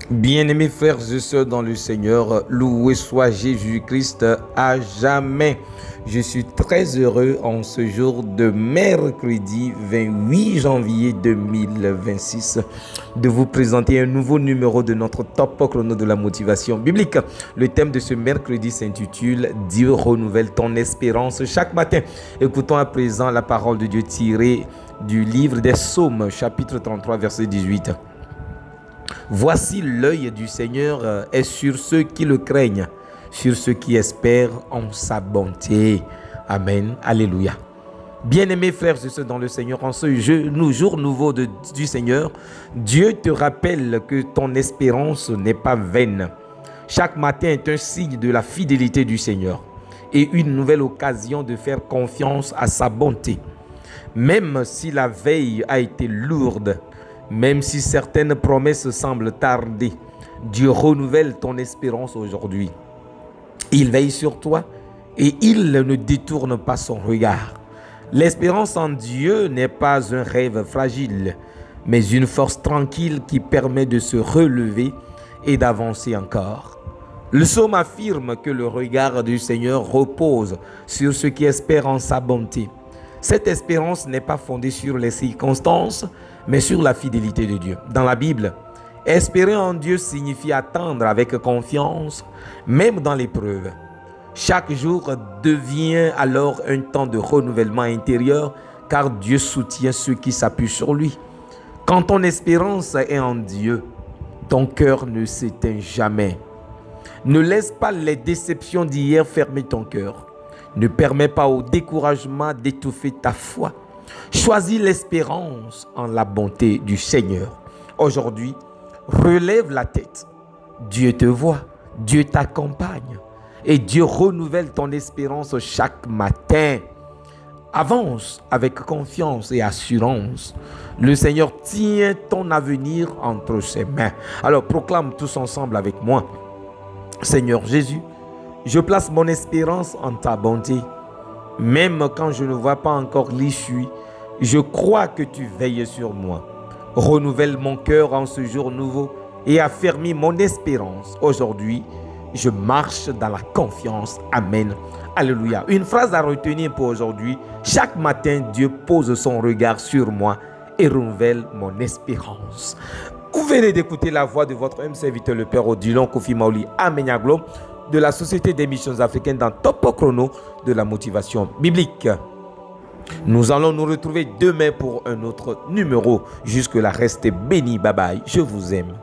Bien-aimés frères et sœurs dans le Seigneur, loué soit Jésus-Christ à jamais. Je suis très heureux en ce jour de mercredi 28 janvier 2026 de vous présenter un nouveau numéro de notre top chrono de la motivation biblique. Le thème de ce mercredi s'intitule « Dieu renouvelle ton espérance chaque matin ». Écoutons à présent la parole de Dieu tirée du livre des Psaumes, chapitre 33, verset 18. Voici l'œil du Seigneur est sur ceux qui le craignent, sur ceux qui espèrent en sa bonté. Amen. Alléluia. Bien-aimés frères et sœurs dans le Seigneur, en ce jour nouveau du Seigneur, Dieu te rappelle que ton espérance n'est pas vaine. Chaque matin est un signe de la fidélité du Seigneur et une nouvelle occasion de faire confiance à sa bonté. Même si la veille a été lourde, même si certaines promesses semblent tarder, Dieu renouvelle ton espérance aujourd'hui. Il veille sur toi et il ne détourne pas son regard. L'espérance en Dieu n'est pas un rêve fragile, mais une force tranquille qui permet de se relever et d'avancer encore. Le psaume affirme que le regard du Seigneur repose sur ceux qui espèrent en sa bonté. Cette espérance n'est pas fondée sur les circonstances, mais sur la fidélité de Dieu. Dans la Bible, espérer en Dieu signifie attendre avec confiance, même dans l'épreuve. Chaque jour devient alors un temps de renouvellement intérieur, car Dieu soutient ceux qui s'appuient sur lui. Quand ton espérance est en Dieu, ton cœur ne s'éteint jamais. Ne laisse pas les déceptions d'hier fermer ton cœur. Ne permets pas au découragement d'étouffer ta foi. Choisis l'espérance en la bonté du Seigneur. Aujourd'hui, relève la tête. Dieu te voit, Dieu t'accompagne et Dieu renouvelle ton espérance chaque matin. Avance avec confiance et assurance. Le Seigneur tient ton avenir entre ses mains. Alors proclame tous ensemble avec moi. Seigneur Jésus, je place mon espérance en ta bonté. Même quand je ne vois pas encore l'issue, je crois que tu veilles sur moi. Renouvelle mon cœur en ce jour nouveau et affermis mon espérance. Aujourd'hui, je marche dans la confiance. Amen. Alléluia. Une phrase à retenir pour aujourd'hui. Chaque matin, Dieu pose son regard sur moi et renouvelle mon espérance. Vous venez d'écouter la voix de votre même serviteur, le Père Odilon Kofi Maoli Amenyaglo, de la Société des Missions Africaines dans Top Chrono de la motivation biblique. Nous allons nous retrouver demain pour un autre numéro. Jusque-là, restez bénis. Bye bye. Je vous aime.